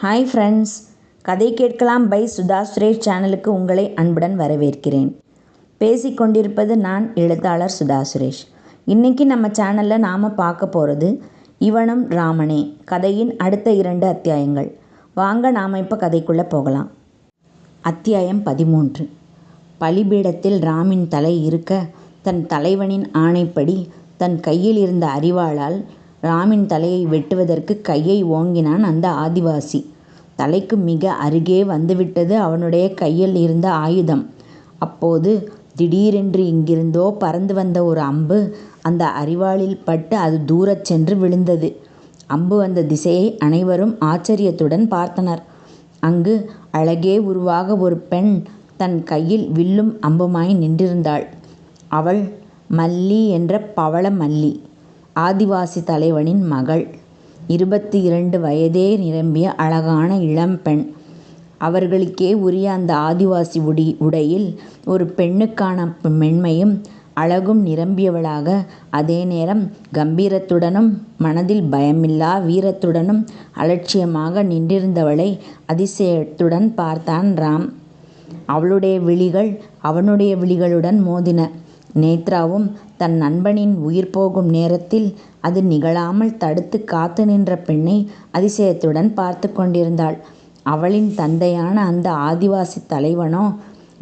Hi friends, கதை கேட்கலாம் by Sudha Suresh சேனலுக்கு உங்களை அன்புடன் வரவேற்கிறேன். பேசிக்கொண்டிருப்பது நான் எழுத்தாளர் சுதா சுரேஷ். இன்றைக்கி நம்ம சேனலில் நாம் பார்க்க போகிறது இவனும் ராமனே கதையின் அடுத்த 2 அத்தியாயங்கள். வாங்க நாம் இப்போ கதைக்குள்ளே போகலாம். அத்தியாயம் 13. பலிபீடத்தில் ராமின் தலை இருக்க தன் தலைவனின் ஆணைப்படி தன் கையில் இருந்த அரிவாளால் ராமின் தலையை வெட்டுவதற்கு கையை ஓங்கினான் அந்த ஆதிவாசி. தலைக்கு மிக அருகே வந்துவிட்டது அவனுடைய கையில் இருந்த ஆயுதம். அப்போது திடீரென்று எங்கிருந்தோ பறந்து வந்த ஒரு அம்பு அந்த அரிவாளில் பட்டு அது தூரச் சென்று விழுந்தது. அம்பு வந்த திசையை அனைவரும் ஆச்சரியத்துடன் பார்த்தனர். அங்கு அழகே உருவாக ஒரு பெண் தன் கையில் வில்லும் அம்புமாய் நின்றிருந்தாள். அவள் மல்லி என்ற பவள மல்லி, ஆதிவாசி தலைவனின் மகள். 22 வயதே நிரம்பிய அழகான இளம்பெண். அவர்களுக்கே உரிய அந்த ஆதிவாசி உடையில் ஒரு பெண்ணுக்கான மென்மையும் அழகும் நிரம்பியவளாக, அதே நேரம் கம்பீரத்துடனும் மனதில் பயமில்லா வீரத்துடனும் அலட்சியமாக நின்றிருந்தவளை அதிசயத்துடன் பார்த்தான் ராம். அவளுடைய விழிகள் அவனுடைய விழிகளுடன் மோதின. நேத்ராவும் தன் நண்பனின் உயிர் போகும் நேரத்தில் அது நிகழாமல் தடுத்து காத்து நின்ற பெண்ணை அதிசயத்துடன் பார்த்து கொண்டிருந்தாள். அவளின் தந்தையான அந்த ஆதிவாசி தலைவனோ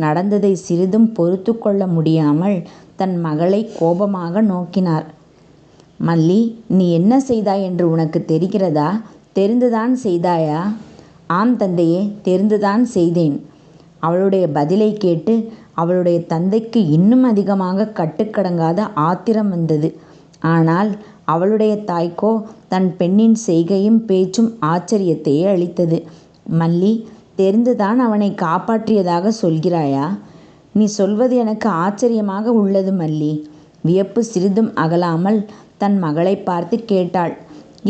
நடந்ததை சிறிதும் பொறுத்து கொள்ள முடியாமல் தன் மகளை கோபமாக நோக்கினார். மல்லி, நீ என்ன செய்தாய் என்று உனக்கு தெரிகிறதா? தெரிந்துதான் செய்தாயா? ஆம் தந்தையே, தெரிந்துதான் செய்தேன். அவளுடைய பதிலை கேட்டு அவளுடைய தந்தைக்கு இன்னும் அதிகமாக கட்டுக்கடங்காத ஆத்திரம் வந்தது. ஆனால் அவளுடைய தாய்க்கோ தன் பெண்ணின் செய்கையும் பேச்சும் ஆச்சரியத்தையே அளித்தது. மல்லி, தெரிந்துதான் அவனை காப்பாற்றியதாக சொல்கிறாயா? நீ சொல்வது எனக்கு ஆச்சரியமாக உள்ளது மல்லி. வியப்பு சிறிதும் அகலாமல் தன் மகளை பார்த்து கேட்டாள்.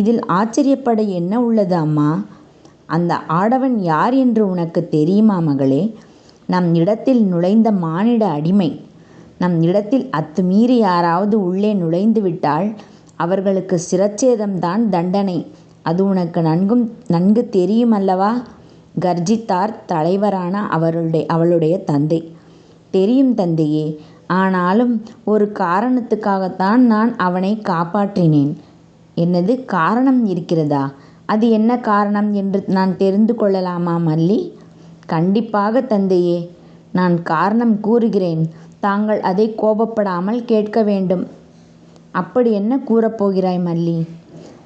இதில் ஆச்சரியப்பட என்ன உள்ளது அம்மா? அந்த ஆடவன் யார் என்று உனக்கு தெரியுமா மகளே? நம் இடத்தில் நுழைந்த மானிட அடிமை. நம் இடத்தில் அத்துமீறி யாராவது உள்ளே நுழைந்து விட்டால் அவர்களுக்கு சிரச்சேதம்தான் தண்டனை. அது உனக்கு நன்கு தெரியுமல்லவா? கர்ஜித்தார் தலைவரான அவளுடைய தந்தை. தெரியும் தந்தையே. ஆனாலும் ஒரு காரணத்துக்காகத்தான் நான் அவனை காப்பாற்றினேன். என்னது காரணம் இருக்கிறதா? அது என்ன காரணம் என்று நான் தெரிந்து கொள்ளலாமா மல்லி? கண்டிப்பாக தந்தையே, நான் காரணம் கூறுகிறேன். தாங்கள் அதை கோபப்படாமல் கேட்க வேண்டும். அப்படி என்ன கூறப்போகிறாய் மல்லி?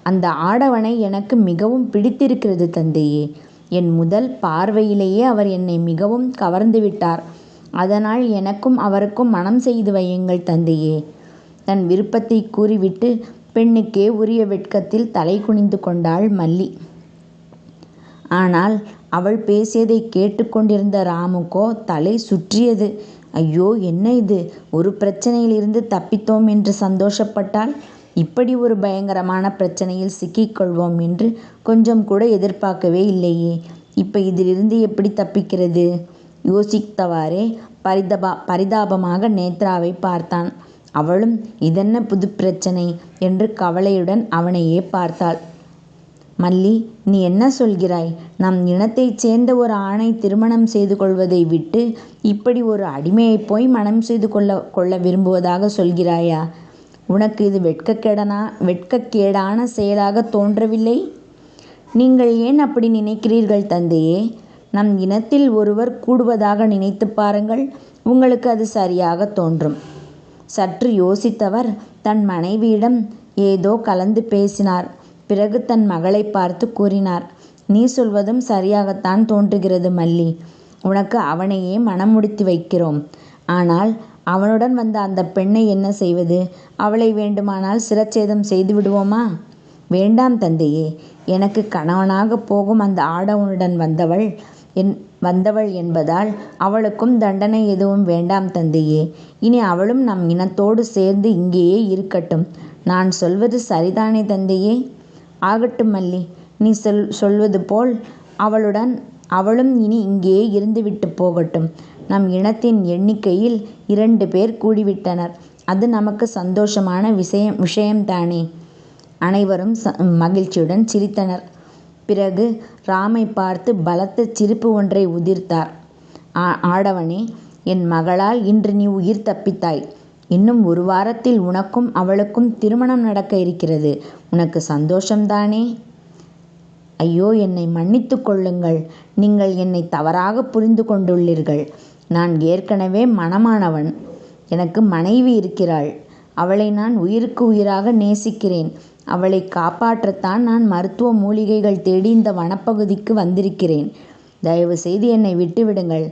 அந்த ஆடவனை எனக்கு மிகவும் பிடித்திருக்கிறது தந்தையே. என் முதல் பார்வையிலேயே அவர் என்னை மிகவும் கவர்ந்து விட்டார். அதனால் எனக்கும் அவருக்கும் மனம் செய்து வையுங்கள் தந்தையே. தன் விருப்பத்தை கூறிவிட்டு பெண்ணுக்கே உரிய வெட்கத்தில் தலை குனிந்து கொண்டாள் மல்லி. ஆனால் அவள் பேசியதை கேட்டுக்கொண்டிருந்த ராமுக்கோ தலை சுற்றியது. ஐயோ, என்ன இது? ஒரு பிரச்சனையிலிருந்து தப்பித்தோம் என்று சந்தோஷப்பட்டால் இப்படி ஒரு பயங்கரமான பிரச்சனையில் சிக்கிக்கொள்வோம் என்று கொஞ்சம் கூட எதிர்பார்க்கவே இல்லையே. இப்போ இதிலிருந்து எப்படி தப்பிக்கிறது? யோசித்தவாறே பரிதாபமாக நேத்ராவை பார்த்தான். அவளும் இதென்ன புது பிரச்சனை என்று கவலையுடன் அவனையே பார்த்தாள். மல்லி, நீ என்ன சொல்கிறாய்? நம் இனத்தைச் சேர்ந்த ஒரு ஆணை திருமணம் செய்து கொள்வதை விட்டு இப்படி ஒரு அடிமையை போய் மனம் செய்து கொள்ள விரும்புவதாக சொல்கிறாயா? உனக்கு இது வெட்கக்கேடான செயலாக தோன்றவில்லை? நீங்கள் ஏன் அப்படி நினைக்கிறீர்கள் தந்தையே? நம் இனத்தில் ஒருவர் கூடுவதாக நினைத்து பாருங்கள். உங்களுக்கு அது சரியாக தோன்றும். சற்று யோசித்தவர் தன் மனைவியிடம் ஏதோ கலந்து பேசினார். பிறகு தன் மகளை பார்த்து கூறினார். நீ சொல்வதும் சரியாகத்தான் தோன்றுகிறது மல்லி. உனக்கு அவனையே மனம் முடித்து வைக்கிறோம். ஆனால் அவனுடன் வந்த அந்த பெண்ணை என்ன செய்வது? அவளை வேண்டுமானால் சிரச்சேதம் செய்து விடுவோமா? வேண்டாம் தந்தையே. எனக்கு கணவனாக போகும் அந்த ஆடவனுடன் வந்தவள் என்பதால் அவளுக்கும் தண்டனை எதுவும் வேண்டாம் தந்தையே. இனி அவளும் நம் இனத்தோடு சேர்ந்து இங்கேயே இருக்கட்டும். நான் சொல்வது சரிதானே தந்தையே? ஆகட்டும் மல்லி, நீ சொல்வது போல் அவளும் இனி இங்கேயே இருந்துவிட்டு போகட்டும். நம் இனத்தின் எண்ணிக்கையில் 2 பேர் கூடிவிட்டனர். அது நமக்கு சந்தோஷமான விஷயம்தானே. அனைவரும் மகிழ்ச்சியுடன் சிரித்தனர். பிறகு ராமை பார்த்து பலத்த சிரிப்பு ஒன்றை உதிர்த்தார். ஆடவனே, என் மகளால் இன்று நீ உயிர் தப்பித்தாய். இன்னும் 1 வாரத்தில் உனக்கும் அவளுக்கும் திருமணம் நடக்க இருக்கிறது. உனக்கு சந்தோஷம்தானே? ஐயோ, என்னை மன்னித்து கொள்ளுங்கள். நீங்கள் என்னை தவறாக புரிந்து கொண்டுள்ளீர்கள். நான் ஏற்கனவே மணமானவன். எனக்கு மனைவி இருக்கிறாள். அவளை நான் உயிருக்கு உயிராக நேசிக்கிறேன். அவளை காப்பாற்றத்தான் நான் மருத்துவ மூலிகைகள் தேடி இந்த வனப்பகுதிக்கு வந்திருக்கிறேன். தயவு செய்து என்னை விட்டுவிடுங்கள்.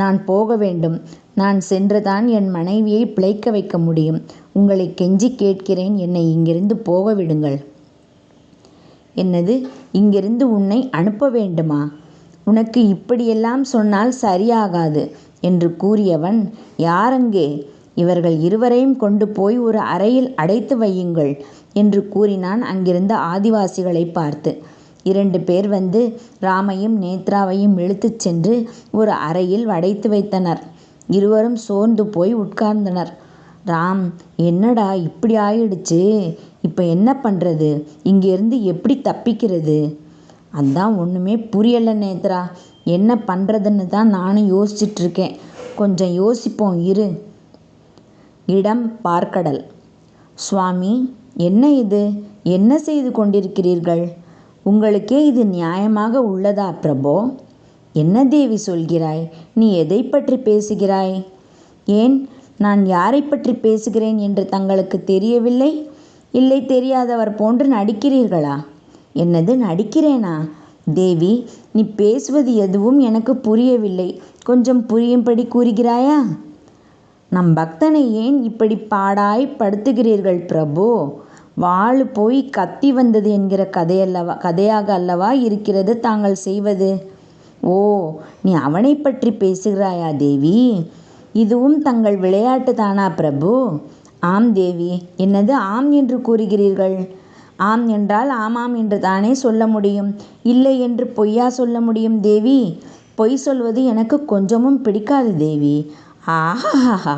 நான் போக வேண்டும். நான் சென்றுதான் என் மனைவியை பிழைக்க வைக்க முடியும். உங்களை கெஞ்சி கேட்கிறேன், என்னை இங்கிருந்து போக விடுங்கள். என்னது, இங்கிருந்து உன்னை அனுப்ப வேண்டுமா? உனக்கு இப்படியெல்லாம் சொன்னால் சரியாகாது என்று கூறியவன், யாரங்கே? இவர்கள் இருவரையும் கொண்டு போய் ஒரு அறையில் அடைத்து வையுங்கள் என்று கூறினான் அங்கிருந்த ஆதிவாசிகளை பார்த்து. 2 பேர் வந்து ராமையும் நேத்ராவையும் இழுத்துச் சென்று ஒரு அறையில் அடைத்து வைத்தனர். இருவரும் சோர்ந்து போய் உட்கார்ந்தனர். ராம், என்னடா இப்படி ஆயிடுச்சு? இப்போ என்ன பண்ணுறது? இங்கேருந்து எப்படி தப்பிக்கிறது? அதான் ஒன்றுமே புரியலை நேத்ரா. என்ன பண்ணுறதுன்னு தான் நானும் யோசிச்சிட்ருக்கேன். கொஞ்சம் யோசிப்போம் இரு. இடம் பார்க்கடல். சுவாமி, என்ன இது? என்ன செய்து கொண்டிருக்கிறீர்கள்? உங்களுக்கே இது நியாயமாக உள்ளதா பிரபோ? என்ன தேவி சொல்கிறாய்? நீ எதை பற்றி பேசுகிறாய்? ஏன், நான் யாரை பற்றி பேசுகிறேன் என்று தங்களுக்கு தெரியவில்லை? இல்லை, தெரியாதவர் போன்று நடிக்கிறீர்களா? என்னது, நடிக்கிறேனா? தேவி, நீ பேசுவது எதுவும் எனக்கு புரியவில்லை. கொஞ்சம் புரியும்படி கூறுகிறாயா? நம் பக்தனை ஏன் இப்படி பாடாய் படுத்துகிறீர்கள் பிரபு? வாள் போய் கத்தி வந்தது என்கிற கதையாக அல்லவா இருக்கிறது தாங்கள் செய்வது? ஓ, நீ அவனை பற்றி பேசுகிறாயா தேவி? இதுவும் தங்கள் விளையாட்டு தானா பிரபு? ஆம் தேவி. என்னது ஆம் என்று கூறுகிறீர்கள்? ஆம் என்றால் ஆமாம் என்று தானே சொல்ல முடியும். இல்லை என்று பொய்யா சொல்ல முடியும் தேவி? பொய் சொல்வது எனக்கு கொஞ்சமும் பிடிக்காது தேவி. ஆஹாஹா,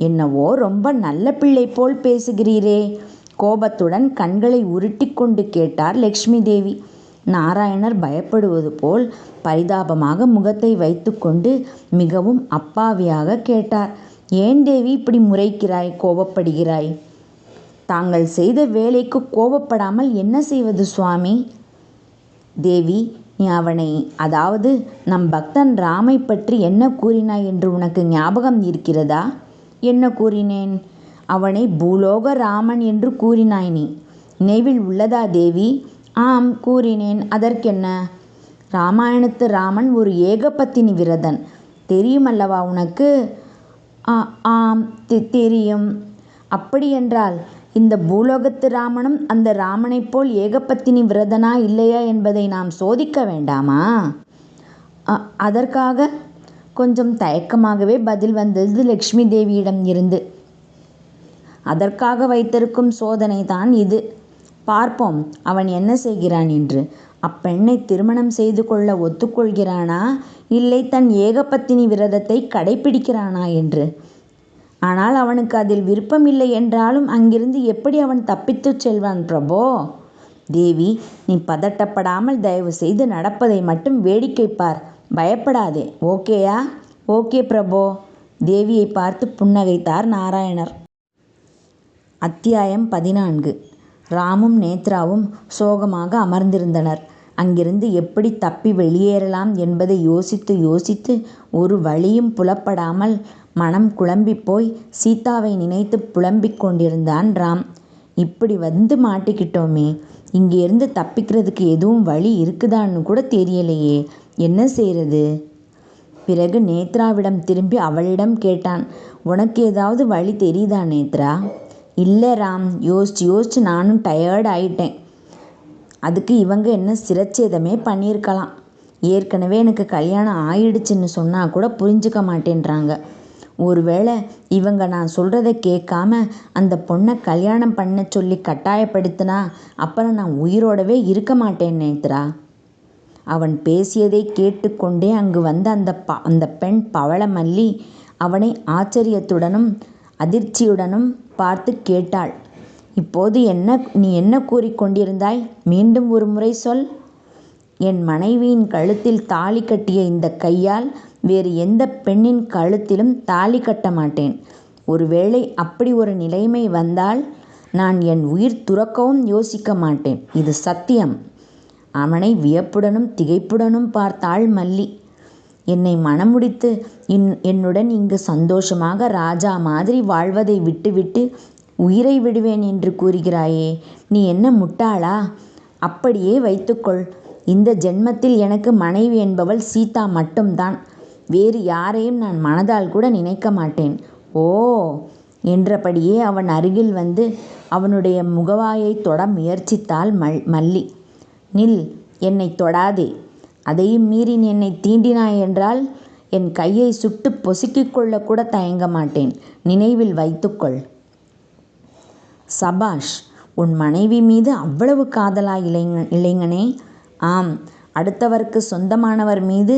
என்னவோ ரொம்ப நல்ல பிள்ளை போல் பேசுகிறீரே. கோபத்துடன் கண்களை உருட்டி கொண்டு கேட்டார் லக்ஷ்மி தேவி. நாராயணர் பயப்படுவது போல் பரிதாபமாக முகத்தை வைத்துக்கொண்டு மிகவும் அப்பாவியாக கேட்டார். ஏன் தேவி இப்படி முறைக்கிறாய், கோபப்படுகிறாய்? தாங்கள் செய்த வேலைக்கு கோபப்படாமல் என்ன செய்வது சுவாமி? தேவி, நீ அவனை, அதாவது நம் பக்தன் ராமை பற்றி என்ன கூறினாய் என்று உனக்கு ஞாபகம் இருக்கிறதா? என்ன கூறினேன்? அவனை பூலோக ராமன் என்று கூறினாய். நீ நினைவில் உள்ளதா தேவி? ஆம், கூறினேன். அதற்கென்ன? ராமாயணத்து ராமன் ஒரு ஏகபத்தினி விரதன். தெரியுமல்லவா உனக்கு? ஆம், தெரியும். அப்படியென்றால் இந்த பூலோகத்து ராமனும் அந்த ராமனைப் போல் ஏகபத்தினி விரதனா இல்லையா என்பதை நாம் சோதிக்க வேண்டாமா? அதற்காக கொஞ்சம் தயக்கமாகவே பதில் வந்தது லக்ஷ்மி தேவியிடம் இருந்து. அதற்காக வைத்திருக்கும் சோதனை தான் இது. பார்ப்போம் அவன் என்ன செய்கிறான் என்று. அப்பெண்ணை திருமணம் செய்து கொள்ள ஒத்துக்கொள்கிறானா, இல்லை தன் ஏகபத்தினி விரதத்தை கடைபிடிக்கிறானா என்று. ஆனால் அவனுக்கு அதில் விருப்பமில்லை என்றாலும் அங்கிருந்து எப்படி அவன் தப்பித்துச் செல்வான் பிரபோ? தேவி, நீ பதட்டப்படாமல் தயவு செய்து நடப்பதை மட்டும் வேடிக்கை பார். பயப்படாதே. ஓகேயா? ஓகே பிரபோ. தேவியை பார்த்து புன்னகைத்தார் நாராயணர். அத்தியாயம் 14. ராமும் நேத்ராவும் சோகமாக அமர்ந்திருந்தனர். அங்கிருந்து எப்படி தப்பி வெளியேறலாம் என்பதை யோசித்து யோசித்து ஒரு வழியும் புலப்படாமல் மனம் குழம்பிப்போய் சீதாவை நினைத்து புலம்பிக் கொண்டிருந்தான் ராம். இப்படி வந்து மாட்டிக்கிட்டோமே, இங்கேருந்து தப்பிக்கிறதுக்கு எதுவும் வழி இருக்குதான்னு கூட தெரியலையே, என்ன செய்கிறது? பிறகு நேத்ராவிடம் திரும்பி அவளிடம் கேட்டான், உனக்கு ஏதாவது வழி தெரியுதா நேத்ரா? இல்லை ராம், யோசிச்சு நானும் டயர்ட் ஆயிட்டேன். அதுக்கு இவங்க என்ன சிரச்சேதமே பண்ணியிருக்கலாம். ஏற்கனவே எனக்கு கல்யாணம் ஆயிடுச்சுன்னு சொன்னால் கூட புரிஞ்சுக்க மாட்டேன்றாங்க. ஒருவேளை இவங்க நான் சொல்கிறத கேட்காம அந்த பொண்ணை கல்யாணம் பண்ண சொல்லி கட்டாயப்படுத்தினா அப்புறம் நான் உயிரோடவே இருக்க மாட்டேன் நேத்ரா. அவன் பேசியதை கேட்டுக்கொண்டே அங்கு வந்த அந்த பெண் பவளமல்லி அவனை ஆச்சரியத்துடனும் அதிர்ச்சியுடனும் பார்த்து கேட்டாள். இப்போது நீ என்ன கூறிக்கொண்டிருந்தாய்? மீண்டும் ஒரு முறை சொல். என் மனைவியின் கழுத்தில் தாலி கட்டிய இந்த கையால் வேறு எந்த பெண்ணின் கழுத்திலும் தாலி கட்ட மாட்டேன். ஒருவேளை அப்படி ஒரு நிலைமை வந்தால் நான் என் உயிர் துறக்கவும் யோசிக்க மாட்டேன். இது சத்தியம். அவனை வியப்புடனும் திகைப்புடனும் பார்த்தாள் மல்லி. என்னை மணமுடித்து என்னுடன் இங்கு சந்தோஷமாக ராஜா மாதிரி வாழ்வதை விட்டுவிட்டு உயிரை விடுவேன் என்று கூறுகிறாயே, நீ என்ன முட்டாளா? அப்படியே வைத்துக்கொள். இந்த ஜென்மத்தில் எனக்கு மனைவி என்பவள் சீதா மட்டும்தான். வேறு யாரையும் நான் மனதால் கூட நினைக்க மாட்டேன். ஓ என்றபடியே அவன் அருகில் வந்து அவனுடைய முகவாயை தொட முயற்சித்தாள் மல்லி. நில், என்னை தொடாதே. அதையும் மீறி நீ என்னை தீண்டினாய் என்றால் என் கையை சுட்டு பொசுக்கிக் கொள்ள கூட தயங்க மாட்டேன். நினைவில் வைத்துக்கொள். சபாஷ், உன் மனைவி மீது அவ்வளவு காதலா இளைஞனே? ஆம், அடுத்தவருக்கு சொந்தமானவர் மீது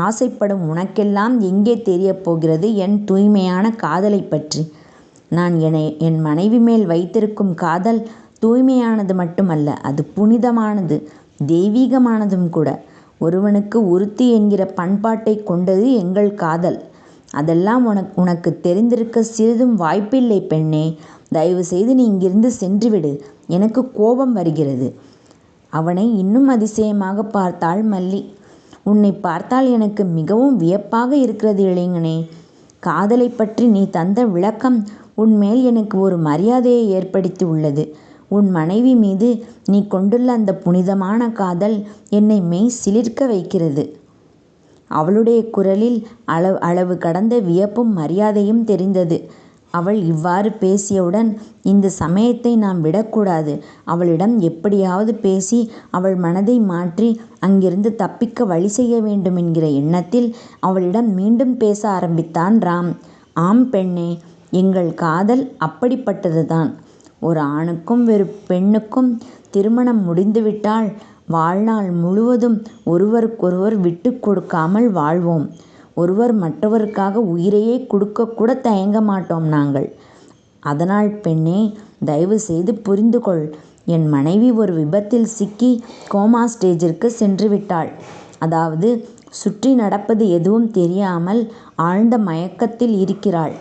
ஆசைப்படும் உனக்கெல்லாம் எங்கே தெரியப் போகிறது என் தூய்மையான காதலை பற்றி? நான் என் மனைவி மேல் வைத்திருக்கும் காதல் தூய்மையானது மட்டுமல்ல, அது புனிதமானது, தெய்வீகமானதும் கூட. ஒருவனுக்கு ஒருத்தி என்கிற பண்பாட்டை கொண்டது எங்கள் காதல். அதெல்லாம் உனக்கு தெரிந்திருக்க சிறிதும் வாய்ப்பில்லை பெண்ணே. தயவு செய்து நீ இங்கிருந்து சென்றுவிடு. எனக்கு கோபம் வருகிறது. அவனை இன்னும் அதிசயமாக பார்த்தாள் மல்லி. உன்னை பார்த்தால் எனக்கு மிகவும் வியப்பாக இருக்கிறது இளைஞனே. காதலை பற்றி நீ தந்த விளக்கம் உன்மேல் எனக்கு ஒரு மரியாதையை ஏற்படுத்தி உள்ளது. உன் மனைவி மீது நீ கொண்டுள்ள அந்த புனிதமான காதல் என்னை மெய் சிலிர்க்க வைக்கிறது. அவளுடைய குரலில் அளவு கடந்த வியப்பும் மரியாதையும் தெரிந்தது. அவள் இவ்வாறு பேசியவுடன் இந்த சமயத்தை நாம் விடக்கூடாது. அவளிடம் எப்படியாவது பேசி அவள் மனதை மாற்றி அங்கிருந்து தப்பிக்க வழி செய்ய வேண்டும் என்கிற எண்ணத்தில் அவளிடம் மீண்டும் பேச ஆரம்பித்தான் ராம். ஆம் பெண்ணே, எங்கள் காதல் அப்படிப்பட்டதுதான். ஒரு ஆணுக்கும் ஒரு பெண்ணுக்கும் திருமணம் முடிந்துவிட்டால் வாழ்நாள் முழுவதும் ஒருவருக்கொருவர் விட்டு கொடுக்காமல் வாழ்வோம். ஒருவர் மற்றவருக்காக உயிரையே கொடுக்கக்கூட தயங்க மாட்டோம் நாங்கள். அதனால் பெண்ணே, தயவு செய்து புரிந்து கொள். என் மனைவி ஒரு விபத்தில் சிக்கி கோமா ஸ்டேஜிற்கு சென்று விட்டாள். அதாவது சுற்றி நடப்பது எதுவும் தெரியாமல் ஆழ்ந்த மயக்கத்தில் இருக்கிறாள்.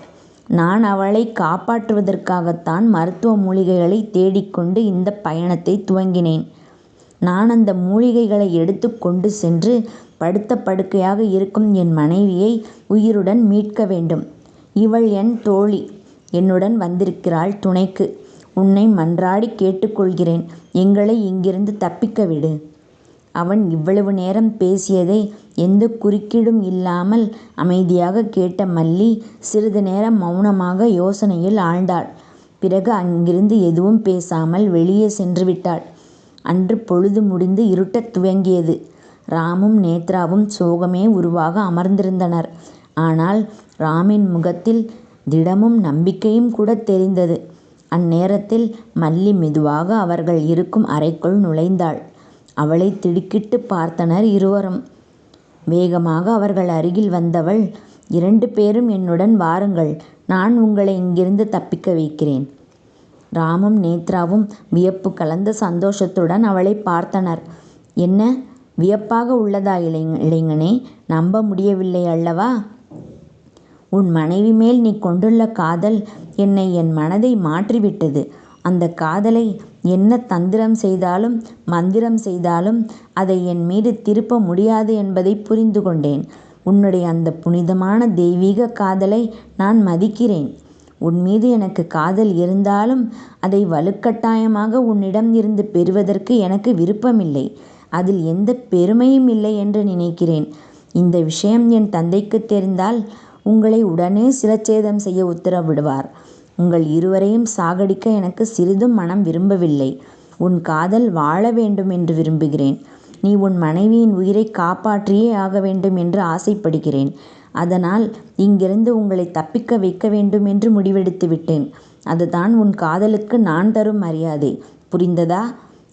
நான் அவளை காப்பாற்றுவதற்காகத்தான் மருத்துவ மூலிகைகளை தேடிக்கொண்டு இந்த பயணத்தை துவங்கினேன். நான் அந்த மூலிகைகளை எடுத்து கொண்டு சென்று படுத்த படுக்கையாக இருக்கும் என் மனைவியை உயிருடன் மீட்க வேண்டும். இவள் என் தோழி, என்னுடன் வந்திருக்கிறாள் துணைக்கு. உன்னை மன்றாடி கேட்டுக்கொள்கிறேன், எங்களை இங்கிருந்து தப்பிக்க விடு. அவன் இவ்வளவு நேரம் பேசியதை எந்த குறுக்கீடும் இல்லாமல் அமைதியாக கேட்ட மல்லி சிறிது நேரம் மௌனமாக யோசனையில் ஆழ்ந்தாள். பிறகு அங்கிருந்து எதுவும் பேசாமல் வெளியே சென்று விட்டாள். அன்று பொழுது முடிந்து இருட்டத் துவங்கியது. ராமும் நேத்ராவும் சோகமே உருவாக அமர்ந்திருந்தனர். ஆனால் ராமின் முகத்தில் திடமும் நம்பிக்கையும் கூட தெரிந்தது. அந்நேரத்தில் மல்லி மெதுவாக அவர்கள் இருக்கும் அறைக்குள் நுழைந்தாள். அவளை திடுக்கிட்டு பார்த்தனர் இருவரும். வேகமாக அவர்கள் அருகில் வந்தவள், 2 பேரும் என்னுடன் வாருங்கள், நான் உங்களை இங்கிருந்து தப்பிக்க வைக்கிறேன். ராமும் நேத்ராவும் வியப்பு கலந்த சந்தோஷத்துடன் அவளை பார்த்தனர். என்ன வியப்பாக உள்ளதா இளைஞனே? நம்ப முடியவில்லை அல்லவா? உன் மனைவி மேல் நீ கொண்டுள்ள காதல் என் மனதை மாற்றிவிட்டது. அந்த காதலை என்ன தந்திரம் செய்தாலும் மந்திரம் செய்தாலும் அதை என் மீது திருப்ப முடியாது என்பதை புரிந்து கொண்டேன். உன்னுடைய அந்த புனிதமான தெய்வீக காதலை நான் மதிக்கிறேன். உன் மீது எனக்கு காதல் இருந்தாலும் அதை வலுக்கட்டாயமாக உன்னிடம் இருந்து பெறுவதற்கு எனக்கு விருப்பமில்லை. அதில் எந்த பெருமையும் இல்லை என்று நினைக்கிறேன். இந்த விஷயம் என் தந்தைக்கு தெரிந்தால் உங்களை உடனே சிரச்சேதம் செய்ய உத்தரவிடுவார். உங்கள் இருவரையும் சாகடிக்க எனக்கு சிறிதும் மனம் விரும்பவில்லை. உன் காதல் வாழ வேண்டும் என்று விரும்புகிறேன். நீ உன் மனைவியின் உயிரை காப்பாற்றியே ஆக வேண்டும் என்று ஆசைப்படுகிறேன். அதனால் இங்கிருந்து உங்களை தப்பிக்க வைக்க வேண்டும் என்று முடிவெடுத்து விட்டேன். அதுதான் உன் காதலுக்கு நான் தரும் மரியாதை. புரிந்ததா?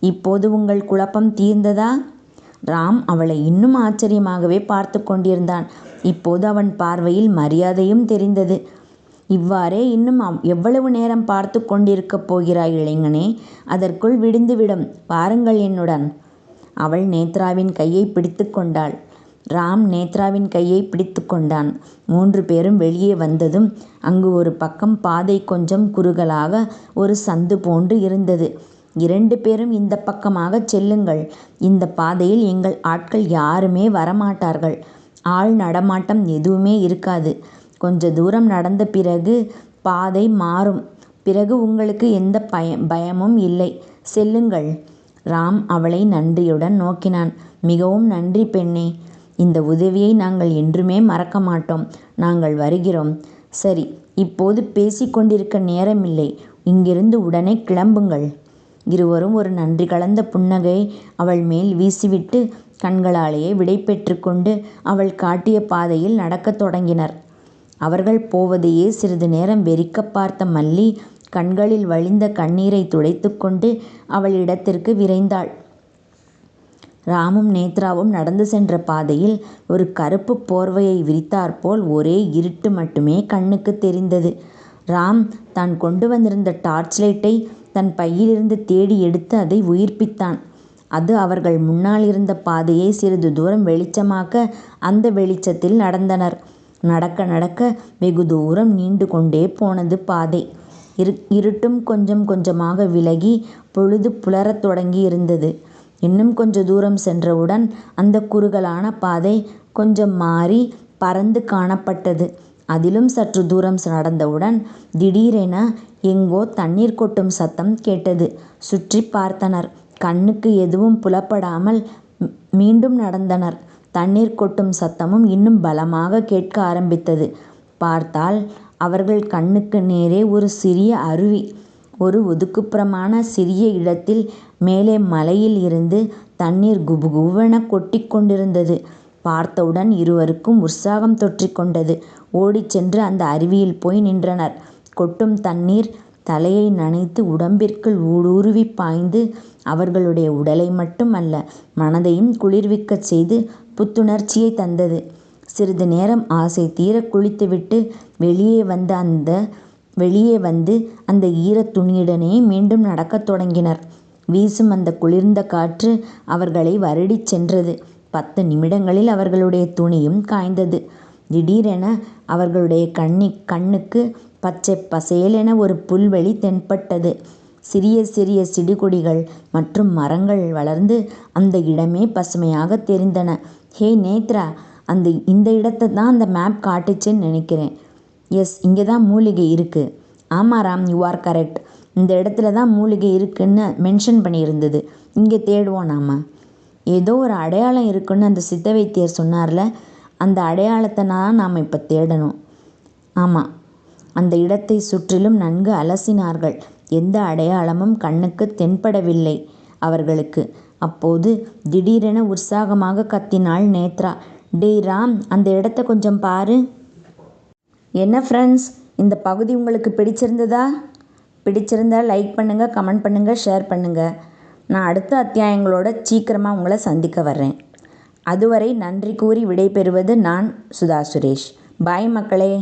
இப்போது உங்கள் குழப்பம் தீர்ந்ததா? ராம் அவளை இன்னும் ஆச்சரியமாகவே பார்த்து கொண்டிருந்தான். இப்போது அவன் பார்வையில் மரியாதையும் தெரிந்தது. இவ்வாறே இன்னும் எவ்வளவு நேரம் பார்த்து கொண்டிருக்கப் போகிறாய் இளைஞனே? அதற்குள் விடிந்துவிடும். வாருங்கள் என்னுடன். அவள் நேத்ராவின் கையை பிடித்து கொண்டாள். ராம் நேத்ராவின் கையை பிடித்து கொண்டான். 3 பேரும் வெளியே வந்ததும் அங்கு ஒரு பக்கம் பாதை கொஞ்சம் குறுகலாக ஒரு சந்து போன்று இருந்தது. 2 பேரும் இந்த பக்கமாக செல்லுங்கள். இந்த பாதையில் எங்கள் ஆட்கள் யாருமே வரமாட்டார்கள். ஆள் நடமாட்டம் எதுவுமே இருக்காது. கொஞ்ச தூரம் நடந்த பிறகு பாதை மாறும். பிறகு உங்களுக்கு எந்த பயமும் இல்லை. செல்லுங்கள். ராம் அவளை நன்றியுடன் நோக்கினான். மிகவும் நன்றி பெண்ணே. இந்த உதவியை நாங்கள் என்றுமே மறக்க மாட்டோம். நாங்கள் வருகிறோம். சரி, இப்போது பேசிக்கொண்டிருக்க நேரமில்லை. இங்கிருந்து உடனே கிளம்புங்கள். இருவரும் ஒரு நன்றி கலந்த புன்னகை அவள் மேல் வீசிவிட்டு கண்களாலேயே விடை பெற்று கொண்டு அவள் காட்டிய பாதையில் நடக்கத் தொடங்கினர். அவர்கள் போவதையே சிறிது நேரம் வெறிக்க பார்த்த மல்லி கண்களில் வழிந்த கண்ணீரை துடைத்து கொண்டு அவள் இடத்திற்கு விரைந்தாள். ராமும் நேத்ராவும் நடந்து சென்ற பாதையில் ஒரு கருப்பு போர்வையை விரித்தாற்போல் ஒரே இருட்டு மட்டுமே கண்ணுக்கு தெரிந்தது. ராம் தான் கொண்டு வந்திருந்த டார்ச் லைட்டை தன் பையிலிருந்து தேடி எடுத்து அதை உயிர்ப்பித்தான். அது அவர்கள் முன்னால் இருந்த பாதையை சிறிது தூரம் வெளிச்சமாக்க அந்த வெளிச்சத்தில் நடந்தனர். நடக்க நடக்க வெகு தூரம் நீண்டு கொண்டே போனது பாதை. இருட்டும் கொஞ்சம் கொஞ்சமாக விலகி பொழுது புலரத் தொடங்கி இருந்தது. இன்னும் கொஞ்ச தூரம் சென்றவுடன் அந்த குறுகலான பாதை கொஞ்சம் மாறி பறந்து காணப்பட்டது. அதிலும் சற்று தூரம் நடந்தவுடன் திடீரென எங்கோ தண்ணீர் கொட்டும் சத்தம் கேட்டது. சுற்றி பார்த்தனர். கண்ணுக்கு எதுவும் புலப்படாமல் மீண்டும் நடந்தனர். தண்ணீர் கொட்டும் சத்தமும் இன்னும் பலமாக கேட்க ஆரம்பித்தது. பார்த்தால் அவர்கள் கண்ணுக்கு நேரே ஒரு சிறிய அருவி. ஒரு ஒதுக்குப்புறமான சிறிய இடத்தில் மேலே மலையில் இருந்து தண்ணீர் குபுகுவென கொட்டி கொண்டிருந்தது. பார்த்தவுடன் இருவருக்கும் உற்சாகம் தொற்றிக்கொண்டது. ஓடிச் சென்று அந்த அருவியில் போய் நின்றனர். கொட்டும் தண்ணீர் தலையை நனைத்து உடம்பிற்குள் ஊடுருவி பாய்ந்து அவர்களுடைய உடலை மட்டுமல்ல மனதையும் குளிர்விக்கச் செய்து புத்துணர்ச்சியை தந்தது. சிறிது நேரம் ஆசை தீர குளித்துவிட்டு வெளியே வந்து அந்த ஈரத் துணியுடனே மீண்டும் நடக்கத் தொடங்கினர். வீசும் அந்த குளிர்ந்த காற்று அவர்களை வருடிச் சென்றது. 10 நிமிடங்களில் அவர்களுடைய துணியும் காய்ந்தது. திடீரென அவர்களுடைய கண்ணுக்கு பச்சை பசேலென ஒரு புல்வெளி தென்பட்டது. சிறிய சிறிய செடிகொடிகள் மற்றும் மரங்கள் வளர்ந்து அந்த இடமே பசுமையாக தெரிந்தன. ஹே நேத்ரா, இந்த இடத்தை தான் அந்த மேப் காட்டுச்சுன்னு நினைக்கிறேன். எஸ், இங்கே தான் மூலிகை இருக்குது. ஆமாம் ராம், யூ ஆர் கரெக்ட். இந்த இடத்துல தான் மூலிகை இருக்குன்னு மென்ஷன் பண்ணியிருந்தது. இங்கே தேடுவோம் நாம். ஏதோ ஒரு அடையாளம் இருக்குன்னு அந்த சித்த வைத்தியர் சொன்னார்ல, அந்த அடையாளத்தை நாம் இப்போ தேடணும். ஆமாம், அந்த இடத்தை சுற்றிலும் நன்கு அலசினார்கள். எந்த அடையாளமும் கண்ணுக்கு தென்படவில்லை அவர்களுக்கு. அப்போது திடீரென உற்சாகமாக கத்தினாள் நேத்ரா. டேய் ராம், அந்த இடத்த கொஞ்சம் பாரு. என்ன ஃப்ரெண்ட்ஸ், இந்த பகுதி உங்களுக்கு பிடிச்சிருந்ததா? பிடிச்சிருந்தால் லைக் பண்ணுங்கள், கமெண்ட் பண்ணுங்கள், ஷேர் பண்ணுங்கள். நான் அடுத்த அத்தியாயங்களோட சீக்கிரமாக உங்களை சந்திக்க வர்றேன். அதுவரை நன்றி கூறி விடைபெறுவது நான் சுதா சுரேஷ். பாய் மக்களே.